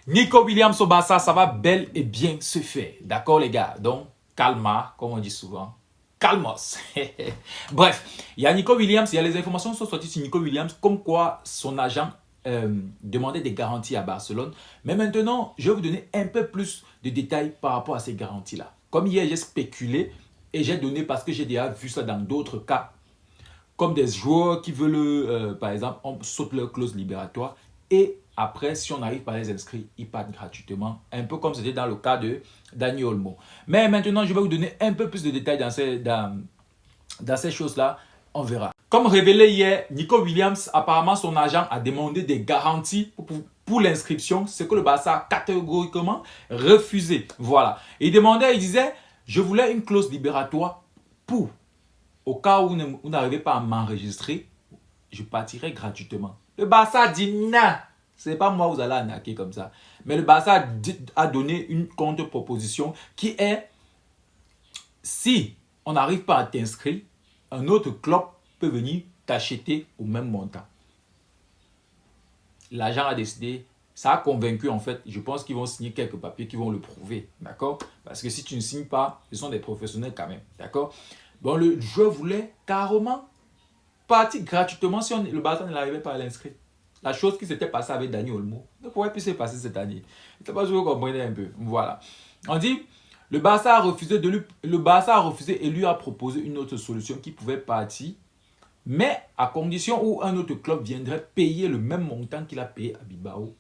Nico Williams au Barça, ça va bel et bien se faire. D'accord, les gars? Donc, calma, comme on dit souvent. Calmos. Bref, il y a Nico Williams, il y a les informations qui sont sorties sur Nico Williams, comme quoi son agent demandait des garanties à Barcelone. Mais maintenant, je vais vous donner un peu plus de détails par rapport à ces garanties-là. Comme hier, j'ai spéculé et j'ai donné, parce que j'ai déjà vu ça dans d'autres cas, comme des joueurs qui veulent, par exemple, on saute leur clause libératoire et après, si on n'arrive pas à les inscrire, ils partent gratuitement. Un peu comme c'était dans le cas de Dani Olmo. Mais maintenant, je vais vous donner un peu plus de détails dans ces choses-là. On verra. Comme révélé hier, Nico Williams, apparemment, son agent a demandé des garanties pour l'inscription. Ce que le Barça a catégoriquement refusé. Voilà. Il demandait, il disait, je voulais une clause libératoire pour au cas où vous n'arrivez pas à m'enregistrer, je partirai gratuitement. Le Barça dit non. Ce n'est pas moi vous allez arnaquer comme ça. Mais le Barça a donné une contre-proposition qui est si on n'arrive pas à t'inscrire, un autre club peut venir t'acheter au même montant. L'agent a décidé, ça a convaincu en fait, je pense qu'ils vont signer quelques papiers qui vont le prouver, d'accord? Parce que si tu ne signes pas, ce sont des professionnels quand même, d'accord? Bon, le joueur voulait carrément partir gratuitement si le Barça n'arrivait pas à l'inscrire. La chose qui s'était passée avec Dani Olmo ne pourrait plus se passer cette année. Je ne sais pas si vous comprenez un peu. Voilà. On dit, le Barça a refusé et lui a proposé une autre solution qui pouvait partir, mais à condition où un autre club viendrait payer le même montant qu'il a payé à Bilbao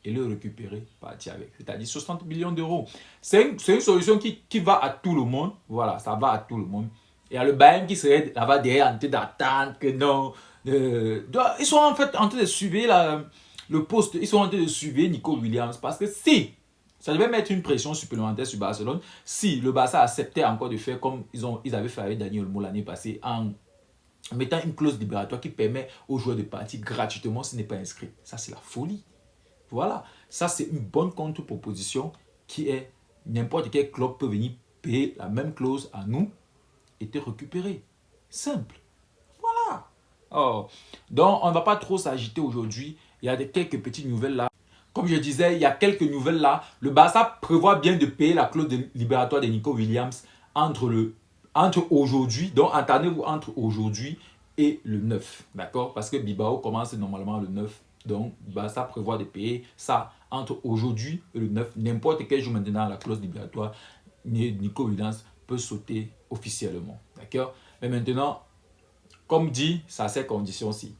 et le récupérer, partir avec. C'est-à-dire 60 millions d'euros. C'est une solution qui va à tout le monde. Voilà, ça va à tout le monde. Il y a le Bayern qui serait là-bas derrière en train d'attendre que non. Ils sont en fait en train de suivre le poste. Ils sont en train de suivre Nico Williams. Parce que si, ça devait mettre une pression supplémentaire sur Barcelone, si le Barça acceptait encore de faire comme ils avaient fait avec Daniel Olmo l'année passée, en mettant une clause libératoire qui permet aux joueurs de partir gratuitement s'il n'est pas inscrit. Ça, c'est la folie. Voilà, ça c'est une bonne contre-proposition qui est n'importe quel club peut venir payer la même clause à nous et te récupérer. Simple. Voilà. Oh. Donc on ne va pas trop s'agiter aujourd'hui. Il y a quelques petites nouvelles là. Comme je disais, il y a quelques nouvelles là. Le Barça prévoit bien de payer la clause libératoire de Nico Williams entre aujourd'hui, donc attendez-vous entre aujourd'hui et le 9. D'accord? Parce que Bilbao commence normalement le 9. Donc, ça prévoit de payer ça entre aujourd'hui et le 9. N'importe quel jour maintenant, la clause libératoire, Nico Williams peut sauter officiellement. D'accord? Mais maintenant, comme dit, ça a ses conditions-ci.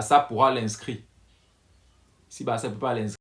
Ça pourra l'inscrire. Si ça ne peut pas l'inscrire,